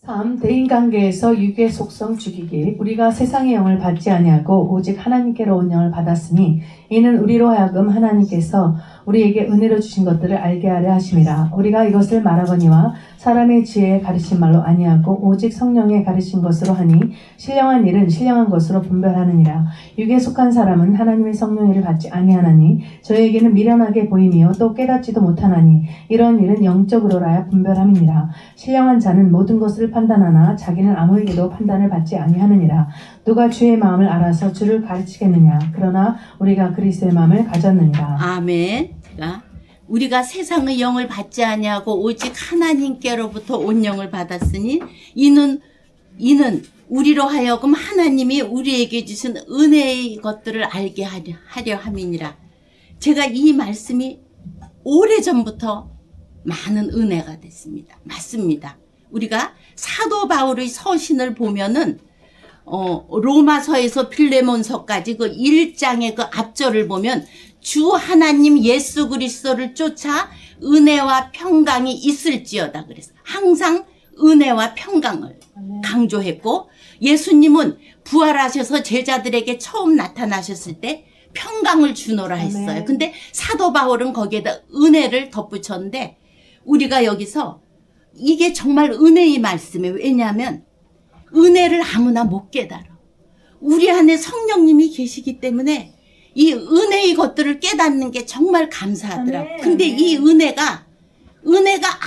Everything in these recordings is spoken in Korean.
3. 대인관계에서 육의 속성 죽이기. 우리가 세상의 영을 받지 아니하고 오직 하나님께로 온 영을 받았으니 이는 우리로 하여금 하나님께서 우리에게 은혜로 주신 것들을 알게 하려 하심이라. 우리가 이것을 말하거니와 사람의 지혜에 가르친 말로 아니하고 오직 성령의 가르친 것으로 하니 신령한 일은 신령한 것으로 분별하느니라. 육에 속한 사람은 하나님의 성령을 받지 아니하나니 저에게는 미련하게 보임이요 또 깨닫지도 못하나니 이런 일은 영적으로라야 분별함이니라. 신령한 자는 모든 것을 판단하나 자기는 아무에게도 판단을 받지 아니하느니라. 누가 주의 마음을 알아서 주를 가르치겠느냐. 그러나 우리가 그리스도의 마음을 가졌느니라. 아멘. 우리가 세상의 영을 받지 아니하고 오직 하나님께로부터 온 영을 받았으니 이는 우리로 하여금 하나님이 우리에게 주신 은혜의 것들을 알게 하려 함이니라. 제가 이 말씀이 오래전부터 많은 은혜가 됐습니다. 맞습니다. 우리가 사도 바울의 서신을 보면은 로마서에서 빌레몬서까지 그 1장의 그 앞절을 보면 주 하나님 예수 그리스도를 쫓아 은혜와 평강이 있을지어다 그래서 항상 은혜와 평강을 강조했고, 예수님은 부활하셔서 제자들에게 처음 나타나셨을 때 평강을 주노라 했어요. 근데 사도 바울은 거기에다 은혜를 덧붙였는데, 우리가 여기서 이게 정말 은혜의 말씀이에요. 왜냐하면 은혜를 아무나 못 깨달아. 우리 안에 성령님이 계시기 때문에 이 은혜의 것들을 깨닫는 게 정말 감사하더라고요. 근데 이 은혜가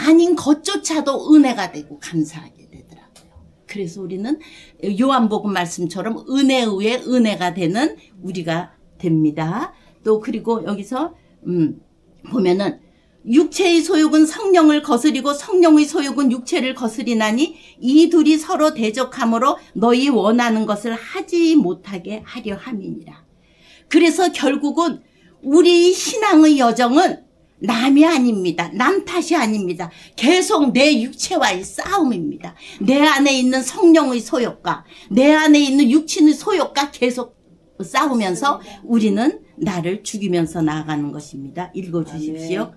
아닌 것조차도 은혜가 되고 감사하게 되더라고요. 그래서 우리는 요한복음 말씀처럼 은혜 위에 은혜가 되는 우리가 됩니다. 또 그리고 여기서 보면은 육체의 소욕은 성령을 거스리고 성령의 소욕은 육체를 거스리나니 이 둘이 서로 대적함으로 너희 원하는 것을 하지 못하게 하려 함이니라. 그래서 결국은 우리 신앙의 여정은 남이 아닙니다. 남 탓이 아닙니다. 계속 내 육체와의 싸움입니다. 내 안에 있는 성령의 소욕과 내 안에 있는 육신의 소욕과 계속 싸우면서 우리는 나를 죽이면서 나아가는 것입니다. 읽어주십시오.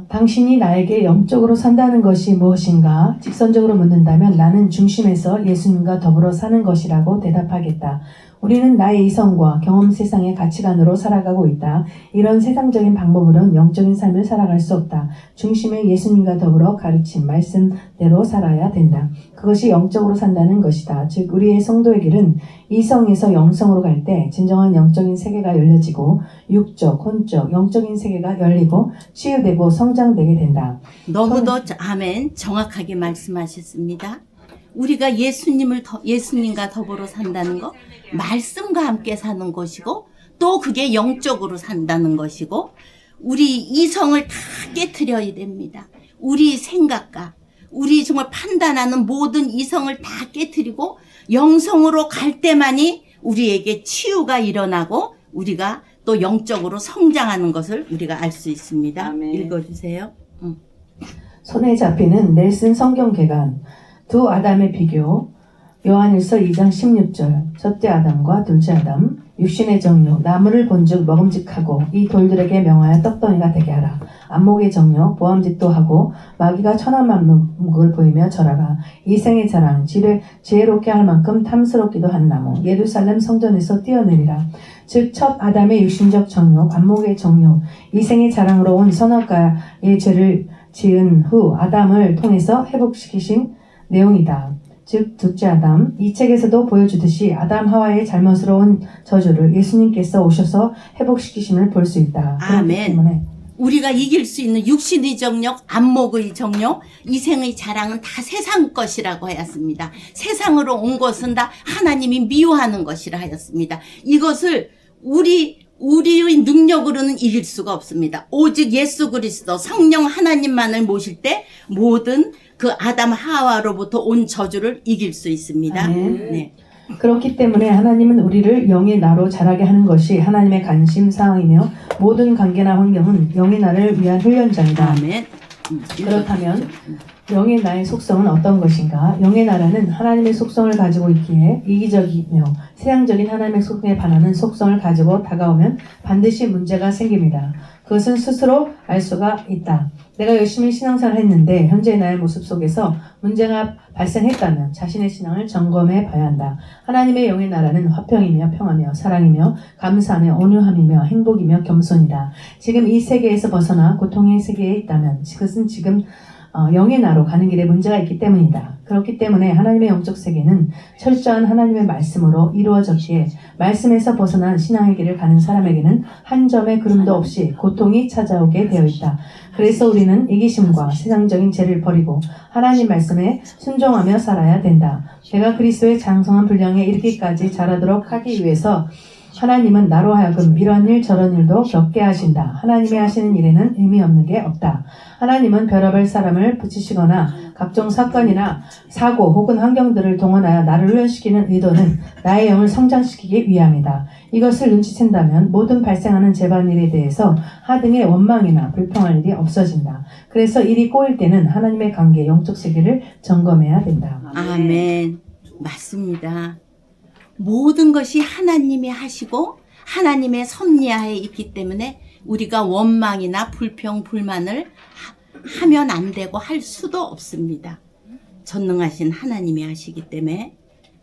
당신이 나에게 영적으로 산다는 것이 무엇인가? 직선적으로 묻는다면 나는 중심에서 예수님과 더불어 사는 것이라고 대답하겠다. 우리는 나의 이성과 경험 세상의 가치관으로 살아가고 있다. 이런 세상적인 방법으로는 영적인 삶을 살아갈 수 없다. 중심에 예수님과 더불어 가르친 말씀대로 살아야 된다. 그것이 영적으로 산다는 것이다. 즉 우리의 성도의 길은 이성에서 영성으로 갈 때 진정한 영적인 세계가 열려지고 육적, 혼적, 영적인 세계가 열리고 치유되고 성장되게 된다. 너무도 아멘 정확하게 말씀하셨습니다. 우리가 예수님과 더불어 산다는 거, 말씀과 함께 사는 것이고, 또 그게 영적으로 산다는 것이고, 우리 이성을 다 깨트려야 됩니다. 우리 생각과 우리 정말 판단하는 모든 이성을 다 깨트리고 영성으로 갈 때만이 우리에게 치유가 일어나고 우리가 또 영적으로 성장하는 것을 우리가 알 수 있습니다. 아멘. 읽어주세요. 손에 잡히는 넬슨 성경개관. 두 아담의 비교. 요한일서 2장 16절. 첫째 아담과 둘째 아담. 육신의 정욕. 나무를 본즉 먹음직하고 이 돌들에게 명하여 떡덩이가 되게 하라. 안목의 정욕. 보암짓도 하고 마귀가 천한 만목을 보이며 절하라. 이생의 자랑. 지혜롭게 할 만큼 탐스럽기도 한 나무. 예루살렘 성전에서 뛰어내리라. 즉 첫 아담의 육신적 정욕, 안목의 정욕, 이생의 자랑으로 온 선악과의 죄를 지은 후 아담을 통해서 회복시키신 내용이다. 즉 둘째 아담, 이 책에서도 보여주듯이 아담 하와의 잘못으로 온 저주를 예수님께서 오셔서 회복시키심을 볼 수 있다. 아멘. 우리가 이길 수 있는 육신의 정욕, 안목의 정욕, 이생의 자랑은 다 세상 것이라고 하였습니다. 세상으로 온 것은 다 하나님이 미워하는 것이라 하였습니다. 이것을 우리의 능력으로는 이길 수가 없습니다. 오직 예수 그리스도 성령 하나님만을 모실 때 모든 그 아담 하와로부터 온 저주를 이길 수 있습니다. 네. 그렇기 때문에 하나님은 우리를 영의 나로 자라게 하는 것이 하나님의 관심사항이며 모든 관계나 환경은 영의 나를 위한 훈련장이다. 아멘. 그렇다면 영의 나의 속성은 어떤 것인가? 영의 나라는 하나님의 속성을 가지고 있기에 이기적이며 세상적인 하나님의 속성에 반하는 속성을 가지고 다가오면 반드시 문제가 생깁니다. 그것은 스스로 알 수가 있다. 내가 열심히 신앙생활을 했는데 현재 나의 모습 속에서 문제가 발생했다면 자신의 신앙을 점검해 봐야 한다. 하나님의 영의 나라는 화평이며 평화며 사랑이며 감사하며 온유함이며 행복이며 겸손이다. 지금 이 세계에서 벗어나 고통의 세계에 있다면 그것은 지금 영의 나로 가는 길에 문제가 있기 때문이다. 그렇기 때문에 하나님의 영적 세계는 철저한 하나님의 말씀으로 이루어졌기에 말씀에서 벗어난 신앙의 길을 가는 사람에게는 한 점의 그름도 없이 고통이 찾아오게 되어 있다. 그래서 우리는 이기심과 세상적인 죄를 버리고 하나님 말씀에 순종하며 살아야 된다. 내가 그리스도의 장성한 분량에 이르기까지 자라도록 하기 위해서 하나님은 나로 하여금 이런 일 저런 일도 겪게 하신다. 하나님이 하시는 일에는 의미 없는 게 없다. 하나님은 별의별 사람을 붙이시거나 각종 사건이나 사고 혹은 환경들을 동원하여 나를 훈련시키는 의도는 나의 영을 성장시키기 위함이다. 이것을 눈치챈다면 모든 발생하는 재반일에 대해서 하등의 원망이나 불평할 일이 없어진다. 그래서 일이 꼬일 때는 하나님의 관계, 영적 세계를 점검해야 된다. 아멘. 맞습니다. 모든 것이 하나님이 하시고 하나님의 섭리하에 있기 때문에 우리가 원망이나 불평, 불만을 하면 안 되고 할 수도 없습니다. 전능하신 하나님이 하시기 때문에.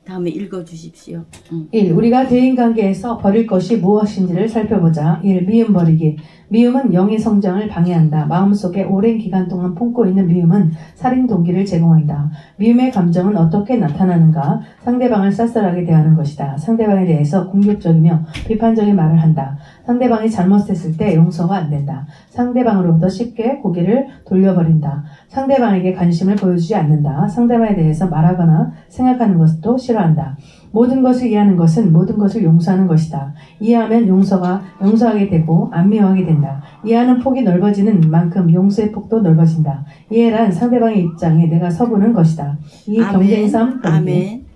다음에 읽어주십시오. 1. 우리가 대인관계에서 버릴 것이 무엇인지를 살펴보자. 1. 미움 버리기. 미움은 영의 성장을 방해한다. 마음속에 오랜 기간 동안 품고 있는 미움은 살인 동기를 제공한다. 미움의 감정은 어떻게 나타나는가? 상대방을 쌀쌀하게 대하는 것이다. 상대방에 대해서 공격적이며 비판적인 말을 한다. 상대방이 잘못했을 때 용서가 안 된다. 상대방으로부터 쉽게 고개를 돌려버린다. 상대방에게 관심을 보여주지 않는다. 상대방에 대해서 말하거나 생각하는 것도 싫어한다. 모든 것을 이해하는 것은 모든 것을 용서하는 것이다. 이해하면 용서하게 되고 안 미워하게 된다. 이해하는 폭이 넓어지는 만큼 용서의 폭도 넓어진다. 이해란 상대방의 입장에 내가 서보는 것이다. 이 경쟁성 버리기. 아멘.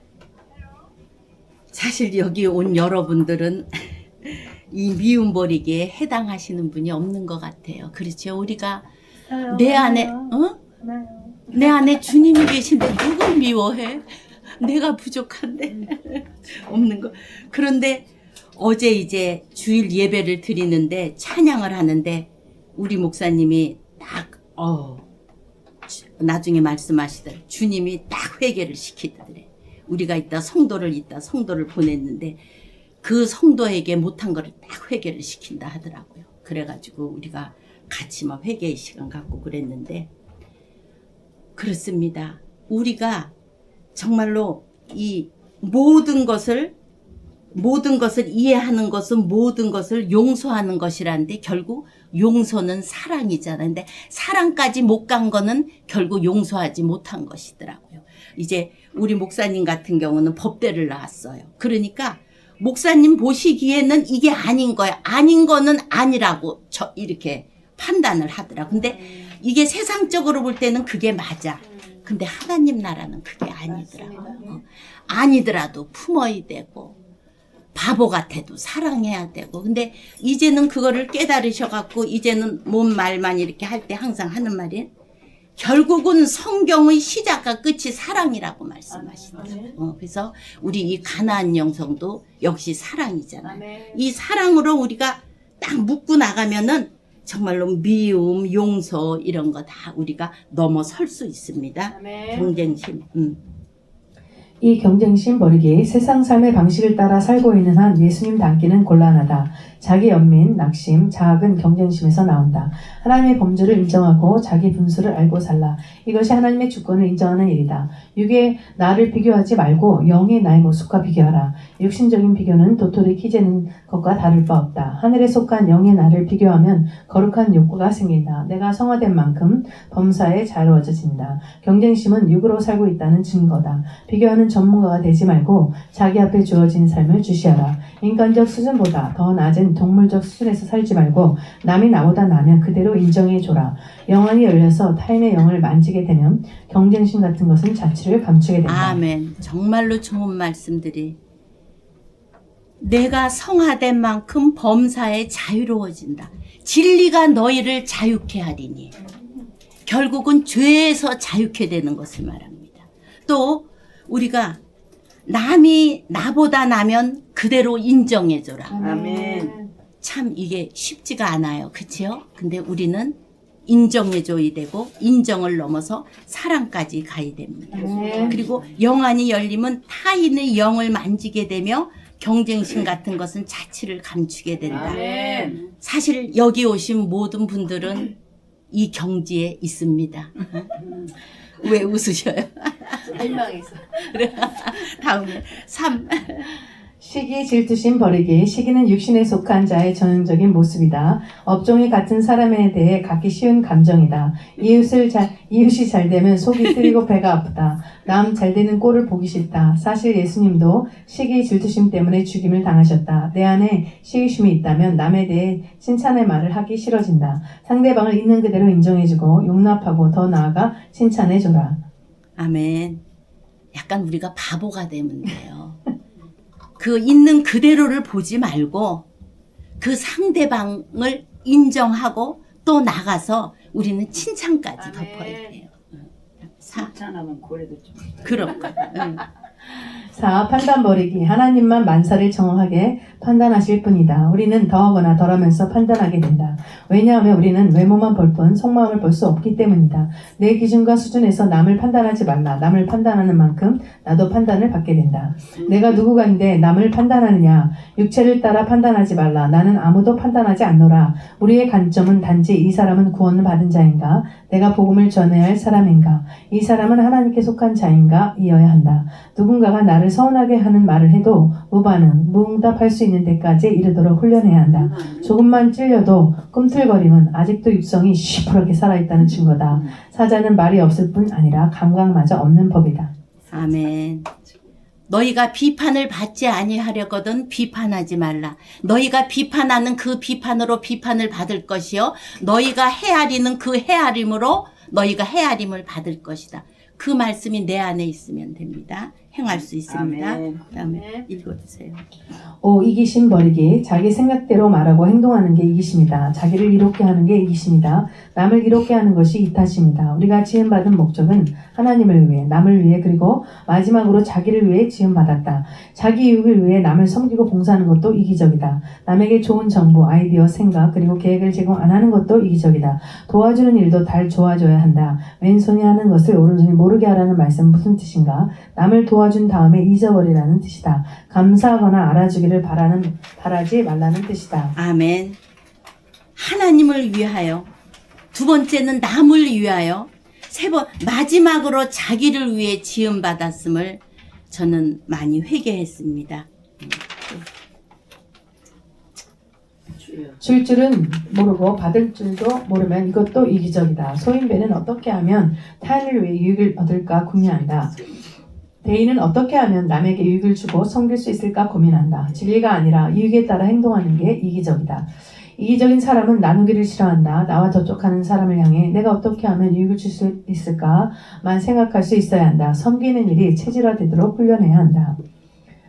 사실 여기 온 여러분들은 이 미움 버리기에 해당하시는 분이 없는 것 같아요. 그렇죠? 우리가 내 안에 내 안에 주님이 계신데 누굴 미워해? 내가 부족한데 없는 거. 그런데 어제 이제 주일 예배를 드리는데 찬양을 하는데 우리 목사님이 딱 나중에 말씀하시더래. 주님이 딱 회개를 시키더래. 우리가 성도를 보냈는데 그 성도에게 못한 거를 딱 회개를 시킨다 하더라고요. 그래가지고 우리가 같이 막 회개의 시간 갖고 그랬는데 그렇습니다. 우리가 정말로 이 모든 것을 이해하는 것은 모든 것을 용서하는 것이라는데 결국 용서는 사랑이잖아요. 근데 사랑까지 못 간 거는 결국 용서하지 못한 것이더라고요. 이제 우리 목사님 같은 경우는 법대를 나왔어요. 그러니까 목사님 보시기에는 이게 아닌 거야. 아닌 거는 아니라고 이렇게 판단을 하더라. 근데 이게 세상적으로 볼 때는 그게 맞아. 근데 하나님 나라는 그게 아니더라고요. 아니더라도 품어야 되고 바보 같아도 사랑해야 되고. 근데 이제는 그거를 깨달으셔갖고 이제는 뭔 말만 이렇게 할 때 항상 하는 말이 결국은 성경의 시작과 끝이 사랑이라고 말씀하시더라고요. 그래서 우리 이 가나안 영성도 역시 사랑이잖아요. 이 사랑으로 우리가 딱 묶고 나가면은 정말로 미움, 용서 이런 거 다 우리가 넘어설 수 있습니다. 경쟁심. 이 경쟁심 버리기. 세상 삶의 방식을 따라 살고 있는 한 예수님 닮기는 곤란하다. 자기 연민, 낙심, 자학은 경쟁심에서 나온다. 하나님의 범주를 인정하고 자기 분수를 알고 살라. 이것이 하나님의 주권을 인정하는 일이다. 육의 나를 비교하지 말고 영의 나의 모습과 비교하라. 육신적인 비교는 도토리 키재는 것과 다를 바 없다. 하늘에 속한 영의 나를 비교하면 거룩한 욕구가 생긴다. 내가 성화된 만큼 범사에 자유로워진다. 경쟁심은 육으로 살고 있다는 증거다. 비교하는 전문가가 되지 말고 자기 앞에 주어진 삶을 주시하라. 인간적 수준보다 더 낮은 동물적 수준에서 살지 말고 남이 나보다 나면 그대로 인정해줘라. 영안이 열려서 타인의 영을 만지게 되면 경쟁심 같은 것은 자취를 감추게 된다. 아멘. 정말로 좋은 말씀들이. 내가 성화된 만큼 범사에 자유로워진다. 진리가 너희를 자유케 하리니. 결국은 죄에서 자유케 되는 것을 말합니다. 또 우리가 남이 나보다 나면 그대로 인정해줘라. 아멘. 참 이게 쉽지가 않아요. 그치요? 근데 우리는 인정해줘야 되고 인정을 넘어서 사랑까지 가야 됩니다. 네. 그리고 영안이 열리면 타인의 영을 만지게 되며 경쟁심 같은 것은 자취를 감추게 된다. 아멘. 사실 여기 오신 모든 분들은 이 경지에 있습니다. 왜 웃으셔요? 실망했어. 다음에 3. 시기, 질투심 버리기. 시기는 육신에 속한 자의 전형적인 모습이다. 업종이 같은 사람에 대해 갖기 쉬운 감정이다. 이웃이 잘 되면 속이 쓰리고 배가 아프다. 남 잘 되는 꼴을 보기 싫다. 사실 예수님도 시기, 질투심 때문에 죽임을 당하셨다. 내 안에 시기심이 있다면 남에 대해 칭찬의 말을 하기 싫어진다. 상대방을 있는 그대로 인정해주고 용납하고 더 나아가 칭찬해줘라. 아멘. 약간 우리가 바보가 되면 돼요. 그 있는 그대로를 보지 말고 그 상대방을 인정하고 또 나가서 우리는 칭찬까지 덮어야 돼요. 4. 칭찬하면 고래도 좀. 그런 거. 4. 판단 버리기. 하나님만 만사를 정확하게 판단하실 뿐이다. 우리는 더하거나 덜하면서 판단하게 된다. 왜냐하면 우리는 외모만 볼 뿐 속마음을 볼 수 없기 때문이다. 내 기준과 수준에서 남을 판단하지 말라. 남을 판단하는 만큼 나도 판단을 받게 된다. 내가 누구간데 남을 판단하느냐. 육체를 따라 판단하지 말라. 나는 아무도 판단하지 않노라. 우리의 관점은 단지 이 사람은 구원을 받은 자인가? 내가 복음을 전해야 할 사람인가? 이 사람은 하나님께 속한 자인가? 이어야 한다. 누군가가 나를 서운하게 하는 말을 해도 무반응, 무응답할 수 있는 데까지 이르도록 훈련해야 한다. 조금만 찔려도 꿈틀거림은 아직도 육성이 시퍼렇게 살아있다는 증거다. 사자는 말이 없을 뿐 아니라 감각마저 없는 법이다. 아멘. 너희가 비판을 받지 아니하려거든 비판하지 말라. 너희가 비판하는 그 비판으로 비판을 받을 것이요 너희가 헤아리는 그 헤아림으로 너희가 헤아림을 받을 것이다. 그 말씀이 내 안에 있으면 됩니다. 행할 수 있습니다. 아멘. 그다음에 읽어주세요. 5. 이기심 버리기. 자기 생각대로 말하고 행동하는 게 이기심이다. 자기를 이롭게 하는 게 이기심이다. 남을 이롭게 하는 것이 이타심이다. 우리가 지음받은 목적은 하나님을 위해, 남을 위해, 그리고 마지막으로 자기를 위해 지음받았다. 자기 유익을 위해 남을 섬기고 봉사하는 것도 이기적이다. 남에게 좋은 정보, 아이디어, 생각, 그리고 계획을 제공 안 하는 것도 이기적이다. 도와주는 일도 달 도와줘야 한다. 왼손이 하는 것을 오른손이 모르게 하라는 말씀은 무슨 뜻인가? 남을 도와준 다음에 잊어버리라는 뜻이다. 감사하거나 알아주기를 바라지 말라는 뜻이다. 아멘. 하나님을 위하여. 두 번째는 남을 위하여. 세 번, 마지막으로 자기를 위해 지음받았음을 저는 많이 회개했습니다. 줄 줄은 모르고 받을 줄도 모르면 이것도 이기적이다. 소인배는 어떻게 하면 타인을 위해 유익을 얻을까 고민한다. 대인은 어떻게 하면 남에게 유익을 주고 섬길 수 있을까 고민한다. 진리가 아니라 유익에 따라 행동하는 게 이기적이다. 이기적인 사람은 나누기를 싫어한다. 나와 저쪽하는 사람을 향해 내가 어떻게 하면 유익을 줄 수 있을까만 생각할 수 있어야 한다. 섬기는 일이 체질화되도록 훈련해야 한다.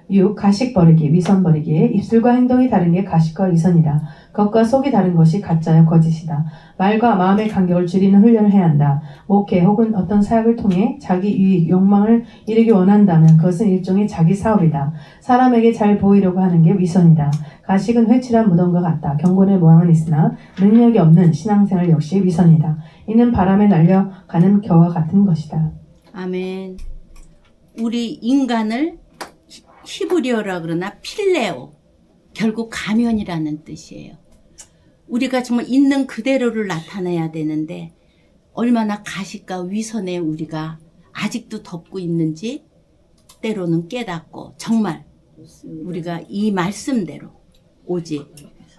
6. 가식 버리기, 위선 버리기. 입술과 행동이 다른 게 가식과 위선이다. 겉과 속이 다른 것이 가짜여 거짓이다. 말과 마음의 간격을 줄이는 훈련을 해야 한다. 목회 혹은 어떤 사역을 통해 자기 유익, 욕망을 이루기 원한다면 그것은 일종의 자기 사업이다. 사람에게 잘 보이려고 하는 게 위선이다. 가식은 회칠한 무덤과 같다. 경건의 모양은 있으나 능력이 없는 신앙생활 역시 위선이다. 이는 바람에 날려가는 겨와 같은 것이다. 아멘. 우리 인간을 히브리어라 그러나 필레오. 결국 가면이라는 뜻이에요. 우리가 정말 있는 그대로를 나타내야 되는데 얼마나 가식과 위선에 우리가 아직도 덮고 있는지 때로는 깨닫고 정말 우리가 이 말씀대로 오직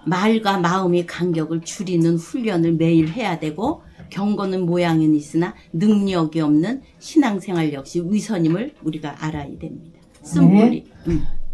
말과 마음의 간격을 줄이는 훈련을 매일 해야 되고 경건은 모양은 있으나 능력이 없는 신앙생활 역시 위선임을 우리가 알아야 됩니다. 쓴뿌리.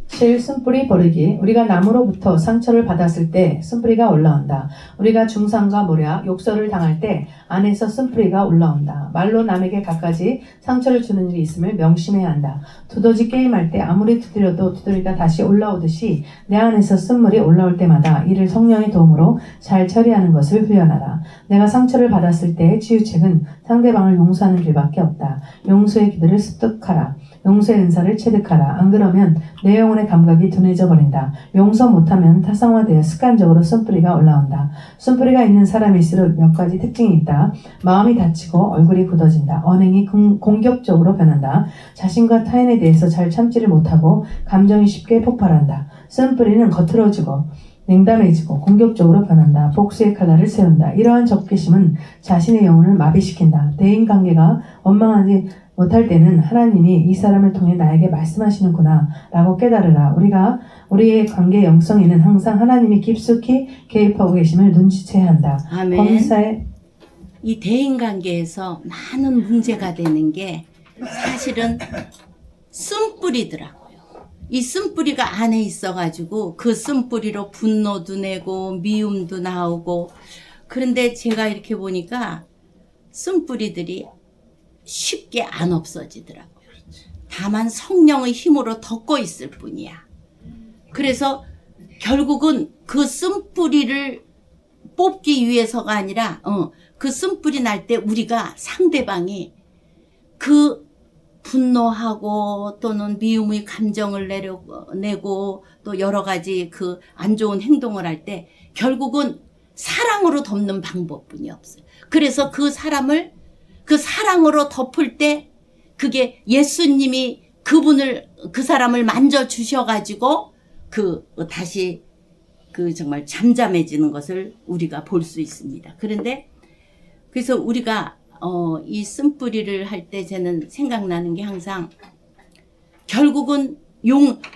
7. 쓴뿌리 버리기. 우리가 남으로부터 상처를 받았을 때 쓴뿌리가 올라온다. 우리가 중상과 모략, 욕설을 당할 때 안에서 쓴뿌리가 올라온다. 말로 남에게 갖가지 상처를 주는 일이 있음을 명심해야 한다. 두더지 게임할 때 아무리 두드려도 두드리가 다시 올라오듯이 내 안에서 쓴물이 올라올 때마다 이를 성령의 도움으로 잘 처리하는 것을 훈련하라. 내가 상처를 받았을 때의 치유책은 상대방을 용서하는 길밖에 없다. 용서의 기도를 습득하라. 용서의 은사를 체득하라. 안 그러면 내 영혼의 감각이 둔해져 버린다. 용서 못하면 타성화되어 습관적으로 쓴뿌리가 올라온다. 쓴뿌리가 있는 사람일수록 몇 가지 특징이 있다. 마음이 다치고 얼굴이 굳어진다. 언행이 공격적으로 변한다. 자신과 타인에 대해서 잘 참지를 못하고 감정이 쉽게 폭발한다. 쓴뿌리는 거칠어지고 냉담해지고 공격적으로 변한다. 복수의 칼날을 세운다. 이러한 적개심은 자신의 영혼을 마비시킨다. 대인관계가 원망하지 못할 때는 하나님이 이 사람을 통해 나에게 말씀하시는구나 라고 깨달으라. 우리의 관계 영성에는 항상 하나님이 깊숙이 개입하고 계심을 눈치채야 한다. 아멘. 범사에 이 대인관계에서 많은 문제가 되는 게 사실은 쓴뿌리더라고요. 이 쓴뿌리가 안에 있어가지고 그 쓴뿌리로 분노도 내고 미움도 나오고, 그런데 제가 이렇게 보니까 쓴뿌리들이 쉽게 안 없어지더라고요. 다만 성령의 힘으로 덮고 있을 뿐이야. 그래서 결국은 그 쓴뿌리를 뽑기 위해서가 아니라 그 쓴뿌리 날 때 우리가 상대방이 그 분노하고 또는 미움의 감정을 내고 또 여러 가지 그 안 좋은 행동을 할 때 결국은 사랑으로 덮는 방법뿐이 없어요. 그래서 그 사람을 그 사랑으로 덮을 때 그게 예수님이 그 사람을 만져주셔가지고 다시 정말 잠잠해지는 것을 우리가 볼 수 있습니다. 그런데 그래서 우리가 이 쓴뿌리를 할 때 저는 생각나는 게 항상 결국은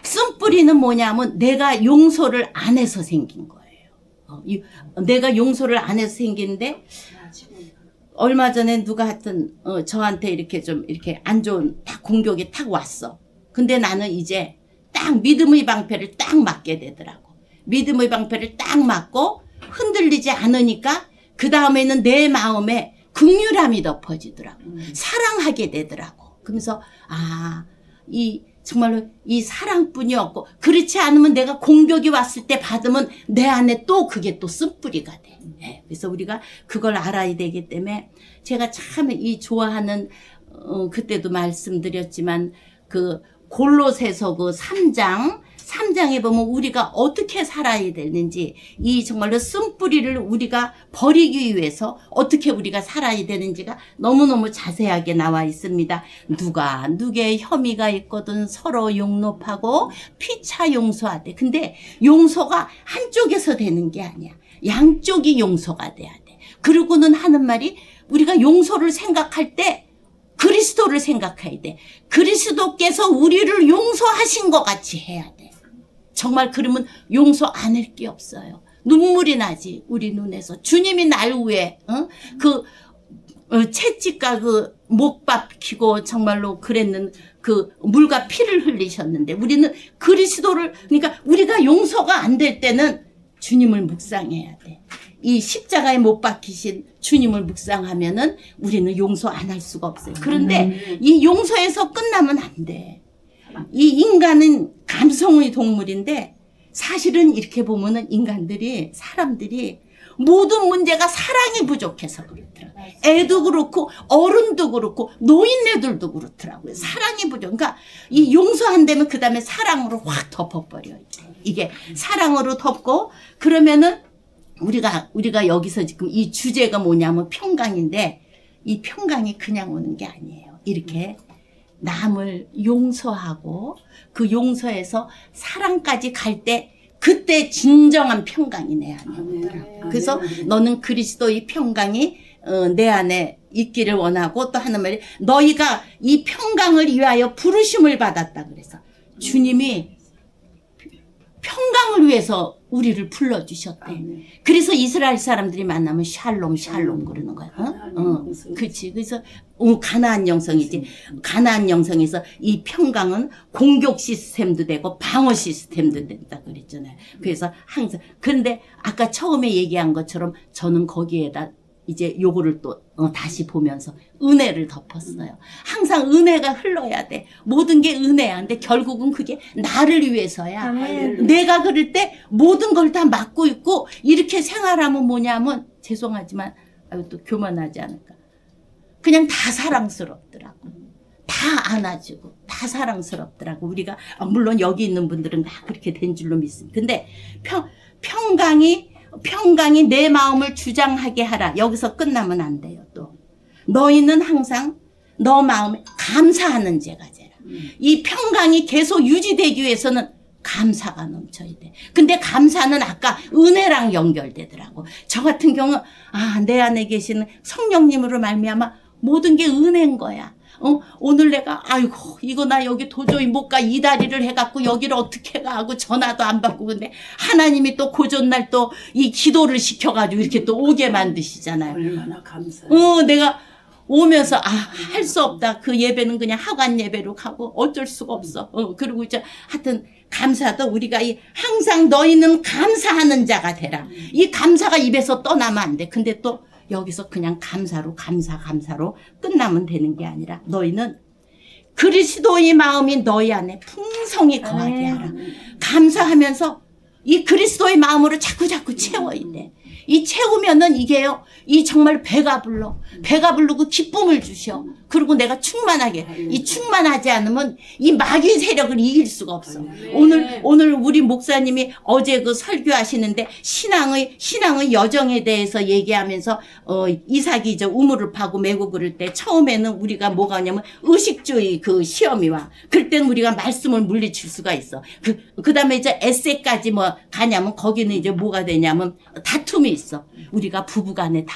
쓴뿌리는 뭐냐면 내가 용서를 안 해서 생긴 거예요. 내가 용서를 안 해서 생기는데 얼마 전에 누가 하여튼 저한테 이렇게 좀 이렇게 안 좋은 딱 공격이 탁 왔어. 근데 나는 이제 딱 믿음의 방패를 딱 맞게 되더라고. 믿음의 방패를 딱 맞고 흔들리지 않으니까 그 다음에는 내 마음에 긍휼함이 덮어지더라고. 사랑하게 되더라고. 그러면서 정말로 이 사랑뿐이 없고, 그렇지 않으면 내가 공격이 왔을 때 받으면 내 안에 또 그게 또 쓴뿌리가 돼. 네. 그래서 우리가 그걸 알아야 되기 때문에 제가 참 좋아하는 그때도 말씀드렸지만 그 골로새서 그 3장에 보면 우리가 어떻게 살아야 되는지, 이 정말로 쓴뿌리를 우리가 버리기 위해서 어떻게 우리가 살아야 되는지가 너무너무 자세하게 나와 있습니다. 누가 누구의 혐의가 있거든 서로 용납하고 피차 용서하되. 근데 용서가 한쪽에서 되는 게 아니야. 양쪽이 용서가 돼야 돼. 그리고는 하는 말이 우리가 용서를 생각할 때 그리스도를 생각해야 돼. 그리스도께서 우리를 용서하신 것 같이 해야 돼. 정말 그러면 용서 안 할 게 없어요. 눈물이 나지 우리 눈에서. 주님이 날 위해 채찍과 그 목 박히고 정말로 그랬는 그 물과 피를 흘리셨는데 우리는 그리스도를, 그러니까 우리가 용서가 안 될 때는 주님을 묵상해야 돼. 이 십자가에 못 박히신 주님을 묵상하면은 우리는 용서 안 할 수가 없어요. 그런데 이 용서에서 끝나면 안 돼. 이 인간은 감성의 동물인데 사실은 이렇게 보면은 사람들이 모든 문제가 사랑이 부족해서 그렇더라고요. 애도 그렇고 어른도 그렇고 노인네들도 그렇더라고요. 사랑이 부족. 그러니까 이 용서 안 되면 그 다음에 사랑으로 확 덮어버려요. 이게 사랑으로 덮고, 그러면은 우리가 여기서 지금 이 주제가 뭐냐면 평강인데, 이 평강이 그냥 오는 게 아니에요. 이렇게 남을 용서하고 그 용서에서 사랑까지 갈 때 그때 진정한 평강이 내 안에 오더라고요. 그래서 너는 그리스도의 평강이 내 안에 있기를 원하고, 또 하는 말이 너희가 이 평강을 위하여 부르심을 받았다. 그래서 주님이 평강을 위해서 우리를 불러주셨대. 그래서 이스라엘 사람들이 만나면 샬롬 샬롬 그러는 거야. 그렇지. 그래서 가나안 영성이지. 가나안 영성에서 이 평강은 공격 시스템도 되고 방어 시스템도 된다 그랬잖아요. 그래서 항상, 그런데 아까 처음에 얘기한 것처럼 저는 거기에다 이제 요거를 또 다시 보면서 은혜를 덮었어요. 항상 은혜가 흘러야 돼. 모든 게 은혜야. 근데 결국은 그게 나를 위해서야. 아멘. 내가 그럴 때 모든 걸 다 맡고 있고 이렇게 생활하면 뭐냐면 죄송하지만 아유 또 교만하지 않을까. 그냥 다 사랑스럽더라고. 다 안아주고 다 사랑스럽더라고. 우리가 물론 여기 있는 분들은 다 그렇게 된 줄로 믿습니다. 근데 평강이 내 마음을 주장하게 하라. 여기서 끝나면 안 돼요. 또 너희는 항상 너 마음에 감사하는 죄가 되라. 이 평강이 계속 유지되기 위해서는 감사가 넘쳐야 돼. 근데 감사는 아까 은혜랑 연결되더라고. 저 같은 경우 내 안에 계시는 성령님으로 말미암아 모든 게 은혜인 거야. 오늘 내가 아이고 이거 나 여기 도저히 못 가 이 다리를 해갖고 여기를 어떻게 가 하고 전화도 안 받고 근데 하나님이 또 고전날 또 이 기도를 시켜가지고 이렇게 또 오게 만드시잖아요. 얼마나 감사해. 내가 오면서 할 수 없다. 그 예배는 그냥 하관 예배로 가고 어쩔 수가 없어. 그리고 이제 하여튼 감사도 우리가 항상 너희는 감사하는 자가 되라. 이 감사가 입에서 떠나면 안 돼. 근데 또 여기서 그냥 감사로 끝나면 되는 게 아니라 너희는 그리스도의 마음이 너희 안에 풍성히 거하게 하라. 감사하면서 이 그리스도의 마음으로 자꾸 채워야 돼. 이 채우면은 이게요, 이 정말 배가 부르고 기쁨을 주셔. 그리고 내가 충만하게, 이 충만하지 않으면 이 마귀 세력을 이길 수가 없어. 오늘 우리 목사님이 어제 그 설교하시는데 신앙의 여정에 대해서 얘기하면서, 이삭이 이제 우물을 파고 메고 그럴 때 처음에는 우리가 뭐가 오냐면 의식주의 그 시험이 와. 그럴 때는 우리가 말씀을 물리칠 수가 있어. 그 다음에 이제 에세까지 뭐 가냐면 거기는 이제 뭐가 되냐면 다툼이 있어. 우리가 부부간에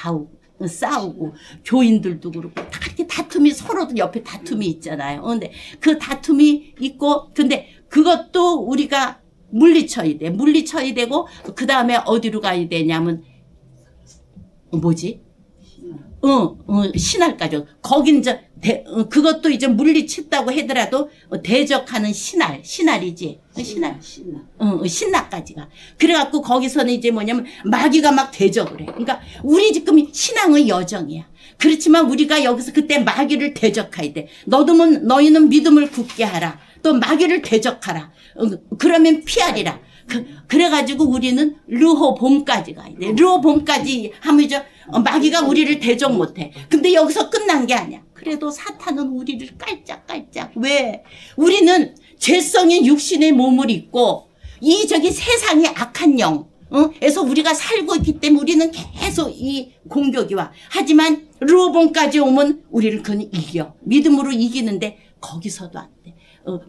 싸우고 교인들도 그렇고 다 이렇게 다툼이 서로 옆에 다툼이 있잖아요. 근데 그 다툼이 있고 근데 그것도 우리가 물리쳐야 되고 그 다음에 어디로 가야 되냐면 신할까지. 거긴 이제 그것도 이제 물리쳤다고 하더라도 대적하는 신할이지. 신나까지가. 그래갖고 거기서는 이제 뭐냐면 마귀가 막 대적을 해. 그러니까 우리 지금 신앙의 여정이야. 그렇지만 우리가 여기서 그때 마귀를 대적해야 돼. 너희는 믿음을 굳게 하라. 또 마귀를 대적하라. 그러면 피하리라. 그래가지고 우리는 르호봄까지 가야 돼. 르호봄까지 하면 이제 마귀가 우리를 대적 못해. 근데 여기서 끝난 게 아니야. 그래도 사탄은 우리를 깔짝깔짝. 왜? 우리는 죄성인 육신의 몸을 입고 저기 세상의 악한 영 에서 우리가 살고 있기 때문에 우리는 계속 이 공격이 와. 하지만 르호봄까지 오면 우리를 그는 이겨. 믿음으로 이기는데 거기서도 안 돼.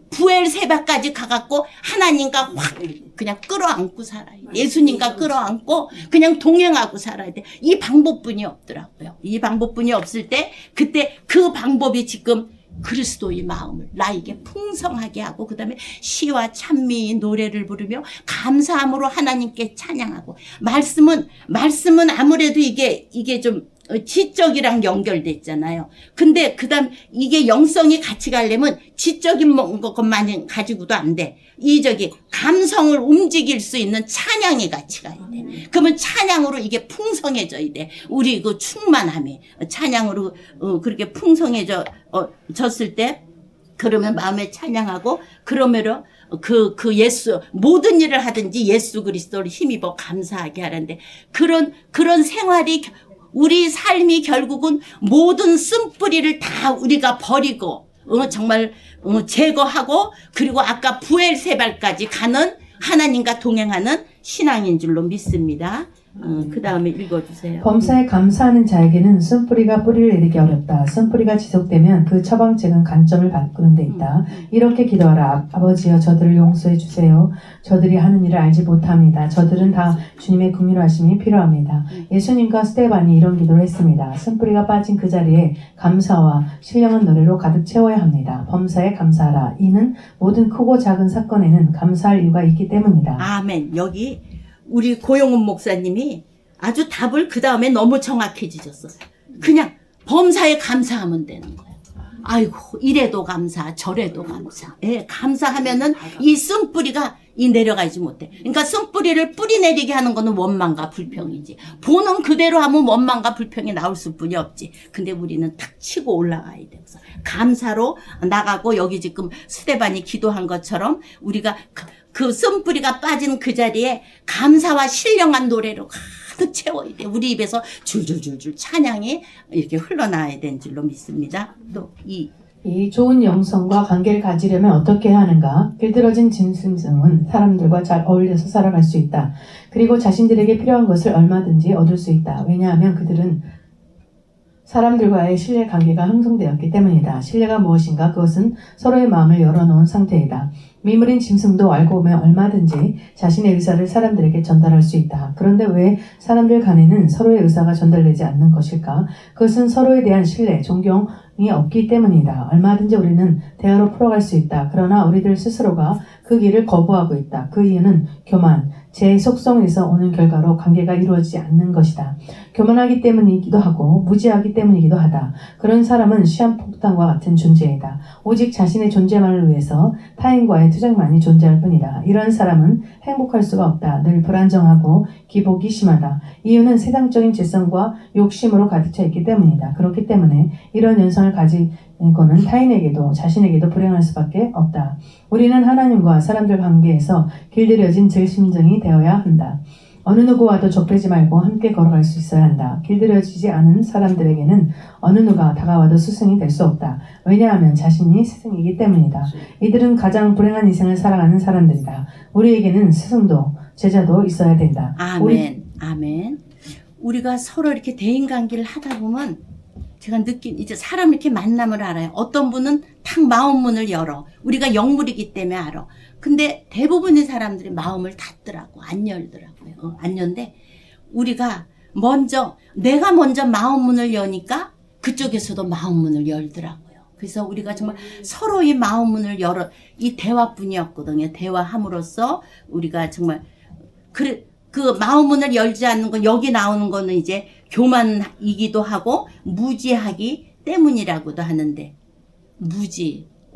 부엘세바까지 가갖고 하나님과 확 그냥 끌어안고 살아야 돼. 예수님과 끌어안고 그냥 동행하고 살아야 돼. 이 방법뿐이 없더라고요. 이 방법뿐이 없을 때 그때 그 방법이 지금 그리스도의 마음을 나에게 풍성하게 하고 그다음에 시와 찬미의 노래를 부르며 감사함으로 하나님께 찬양하고 말씀은 아무래도 이게 좀 지적이랑 연결돼 있잖아요. 근데 그다음 이게 영성이 같이 가려면 지적인 것만 가지고도 안 돼. 감성을 움직일 수 있는 찬양이 같이 가야 돼. 그러면 찬양으로 이게 풍성해져야 돼. 우리 그 충만함이 찬양으로 그렇게 풍성해졌을 때 그러면 마음에 찬양하고 그러면 그 예수 모든 일을 하든지 예수 그리스도를 힘입어 감사하게 하는데 그런 생활이 우리 삶이 결국은 모든 쓴뿌리를 다 우리가 버리고 정말 제거하고 그리고 아까 부엘세발까지 가는 하나님과 동행하는 신앙인 줄로 믿습니다. 그 다음에 읽어주세요. 범사에 감사하는 자에게는 쓴뿌리가 뿌리를 내리기 어렵다. 쓴뿌리가 지속되면 그 처방책은 관점을 바꾸는 데 있다. 이렇게 기도하라. 아버지여 저들을 용서해 주세요. 저들이 하는 일을 알지 못합니다. 저들은 다 주님의 긍휼하심이 필요합니다. 예수님과 스데반이 이런 기도를 했습니다. 쓴뿌리가 빠진 그 자리에 감사와 신령한 노래로 가득 채워야 합니다. 범사에 감사하라. 이는 모든 크고 작은 사건에는 감사할 이유가 있기 때문이다. 아멘. 여기 우리 고용훈 목사님이 아주 답을 그 다음에 너무 정확해지셨어. 그냥 범사에 감사하면 되는 거야. 아이고 이래도 감사 저래도 감사. 예, 감사하면은 이 쓴뿌리가 이 내려가지 못해. 그러니까 쓴뿌리를 뿌리 내리게 하는 거는 원망과 불평이지. 보는 그대로 하면 원망과 불평이 나올 수뿐이 없지. 근데 우리는 탁 치고 올라가야 돼. 그래서 감사로 나가고 여기 지금 스테반이 기도한 것처럼 우리가 그 쓴뿌리가 빠진 그 자리에 감사와 신령한 노래로 가득 채워야 돼. 우리 입에서 줄줄줄줄 찬양이 이렇게 흘러나와야 되는 줄로 믿습니다. 또 이 좋은 영성과 관계를 가지려면 어떻게 해야 하는가? 길들어진 짐승은 사람들과 잘 어울려서 살아갈 수 있다. 그리고 자신들에게 필요한 것을 얼마든지 얻을 수 있다. 왜냐하면 그들은 사람들과의 신뢰 관계가 형성되었기 때문이다. 신뢰가 무엇인가? 그것은 서로의 마음을 열어놓은 상태이다. 미물인 짐승도 알고 보면 얼마든지 자신의 의사를 사람들에게 전달할 수 있다. 그런데 왜 사람들 간에는 서로의 의사가 전달되지 않는 것일까? 그것은 서로에 대한 신뢰, 존경이 없기 때문이다. 얼마든지 우리는 대화로 풀어갈 수 있다. 그러나 우리들 스스로가 그 길을 거부하고 있다. 그 이유는 교만, 제 속성에서 오는 결과로 관계가 이루어지지 않는 것이다. 교만하기 때문이기도 하고 무지하기 때문이기도 하다. 그런 사람은 시한폭탄과 같은 존재이다. 오직 자신의 존재만을 위해서 타인과의 투쟁만이 존재할 뿐이다. 이런 사람은 행복할 수가 없다. 늘 불안정하고 기복이 심하다. 이유는 세상적인 질성과 욕심으로 가득 차 있기 때문이다. 그렇기 때문에 이런 연상을 가진 거는 타인에게도 자신에게도 불행할 수밖에 없다. 우리는 하나님과 사람들 관계에서 길들여진 질심정이 되어야 한다. 어느 누구와도 적대지 말고 함께 걸어갈 수 있어야 한다. 길들여지지 않은 사람들에게는 어느 누가 다가와도 스승이 될 수 없다. 왜냐하면 자신이 스승이기 때문이다. 이들은 가장 불행한 인생을 살아가는 사람들이다. 우리에게는 스승도 제자도 있어야 된다. 아멘. 아멘. 우리가 서로 이렇게 대인관계를 하다 보면 제가 이제 사람 이렇게 만남을 알아요. 어떤 분은 탁 마음 문을 열어. 우리가 영물이기 때문에 알아. 근데 대부분의 사람들이 마음을 닫더라고. 안 열더라고요. 안 연데 내가 먼저 마음 문을 여니까 그쪽에서도 마음 문을 열더라고요. 그래서 우리가 정말 서로의 마음 문을 열어. 이 대화뿐이었거든요. 대화함으로써 우리가 정말 그 마음 문을 열지 않는 건 여기 나오는 거는 이제 교만이기도 하고 무지하기 때문이라고도 하는데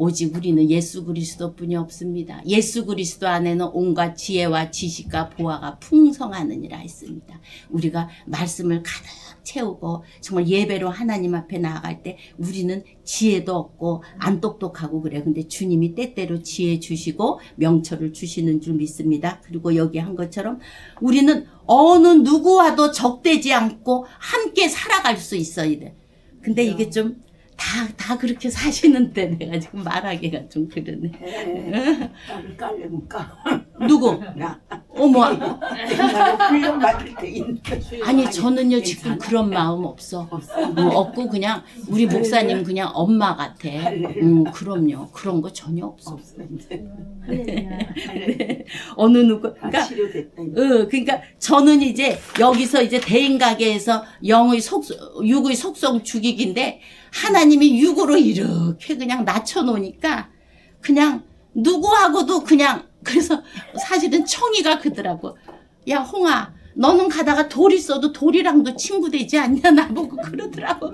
오직 우리는 예수 그리스도뿐이 없습니다. 예수 그리스도 안에는 온갖 지혜와 지식과 보화가 풍성하느니라 했습니다. 우리가 말씀을 가득 채우고 정말 예배로 하나님 앞에 나아갈 때 우리는 지혜도 없고 안 똑똑하고 그래. 근데 주님이 때때로 지혜 주시고 명철을 주시는 줄 믿습니다. 그리고 여기 한 것처럼 우리는 어느 누구와도 적대지 않고 함께 살아갈 수 있어야 돼. 근데 이게 좀 다 그렇게 사시는데 내가 지금 말하기가 좀 그러네. 나를 깔려니까. 누구? 나. 어머. 내가 훈련 받을 때 있는데. 아니 저는요 지금 그런 마음 없어. 없고 그냥 우리 목사님 그냥 엄마 같아. 그럼요. 그런 거 전혀 없어. 어느 누구? 그러니까 치료됐다. 그러니까 저는 이제 여기서 이제 대인가게에서 육의 속성 죽이기인데 하나님이 육으로 이렇게 그냥 낮춰놓으니까 그냥 누구하고도 그냥 그래서 사실은 청이가 그러더라고. 야 홍아 너는 가다가 돌 있어도 돌이랑도 친구 되지 않냐 나보고 그러더라고.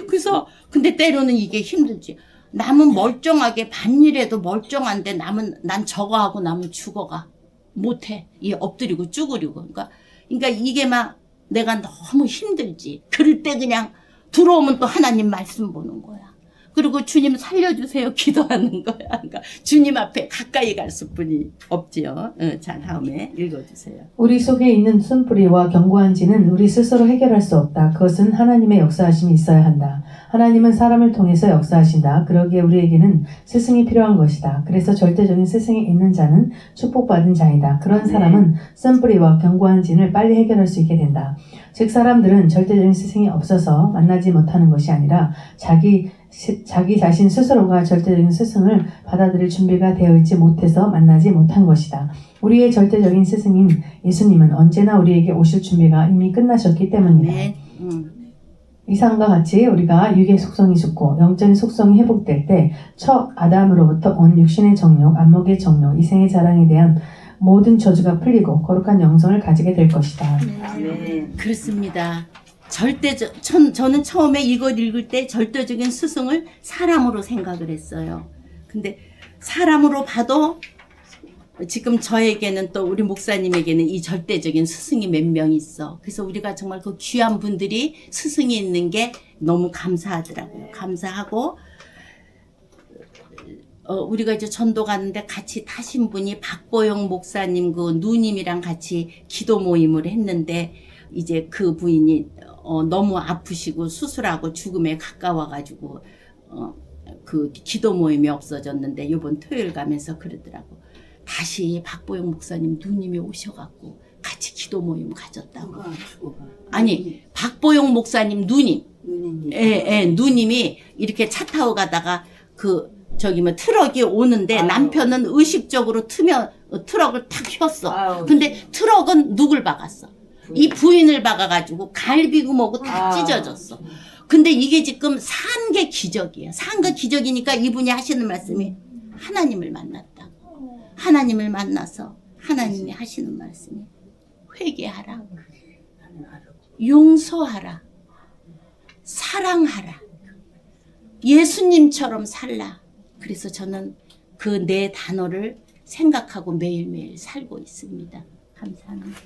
그래서 근데 때로는 이게 힘들지. 남은 멀쩡하게 반일해도 멀쩡한데 난 저거 하고 남은 죽어가 못해. 이 엎드리고 쭈그리고 그러니까 이게 막 내가 너무 힘들지. 그럴 때 그냥 들어오면 또 하나님 말씀 보는 거야. 그리고 주님 살려주세요 기도하는 거야. 그러니까 주님 앞에 가까이 갈 수뿐이 없지요. 자 다음에 읽어주세요. 우리 속에 있는 쓴뿌리와 견고한지는 우리 스스로 해결할 수 없다. 그것은 하나님의 역사하심이 있어야 한다. 하나님은 사람을 통해서 역사하신다. 그러기에 우리에게는 스승이 필요한 것이다. 그래서 절대적인 스승이 있는 자는 축복받은 자이다. 그런 사람은 쓴뿌리와 견고한 진을 빨리 해결할 수 있게 된다. 즉 사람들은 절대적인 스승이 없어서 만나지 못하는 것이 아니라 자기 자신 스스로가 절대적인 스승을 받아들일 준비가 되어 있지 못해서 만나지 못한 것이다. 우리의 절대적인 스승인 예수님은 언제나 우리에게 오실 준비가 이미 끝나셨기 때문이다. 네. 이상과 같이 우리가 육의 속성이 죽고 영적인 속성이 회복될 때 첫 아담으로부터 온 육신의 정욕, 안목의 정욕, 이생의 자랑에 대한 모든 저주가 풀리고 거룩한 영성을 가지게 될 것이다. 아멘. 그렇습니다. 저는 처음에 이걸 읽을 때 절대적인 스승을 사람으로 생각을 했어요. 근데 사람으로 봐도 지금 저에게는 또 우리 목사님에게는 이 절대적인 스승이 몇 명 있어. 그래서 우리가 정말 그 귀한 분들이 스승이 있는 게 너무 감사하더라고요. 감사하고 우리가 이제 전도 가는데 같이 타신 분이 박보영 목사님 그 누님이랑 같이 기도 모임을 했는데 이제 그 부인이 너무 아프시고 수술하고 죽음에 가까워가지고 그 기도 모임이 없어졌는데 이번 토요일 가면서 그러더라고. 다시 박보영 목사님 누님이 오셔갖고 같이 기도 모임 가졌다고. 아니 박보영 목사님 누님. 누님이 이렇게 차 타고 가다가 트럭이 오는데 남편은 의식적으로 트럭을 탁 켰어. 근데 트럭은 누굴 박았어? 이 부인을 박아가지고 갈비구멍고 다 찢어졌어. 근데 이게 지금 산 게 기적이야. 산 거 기적이니까 이분이 하시는 말씀이 하나님을 만났다. 하나님을 만나서 하나님이 하시는 말씀이 회개하라. 용서하라. 사랑하라. 예수님처럼 살라. 그래서 저는 그 네 단어를 생각하고 매일매일 살고 있습니다. 감사합니다.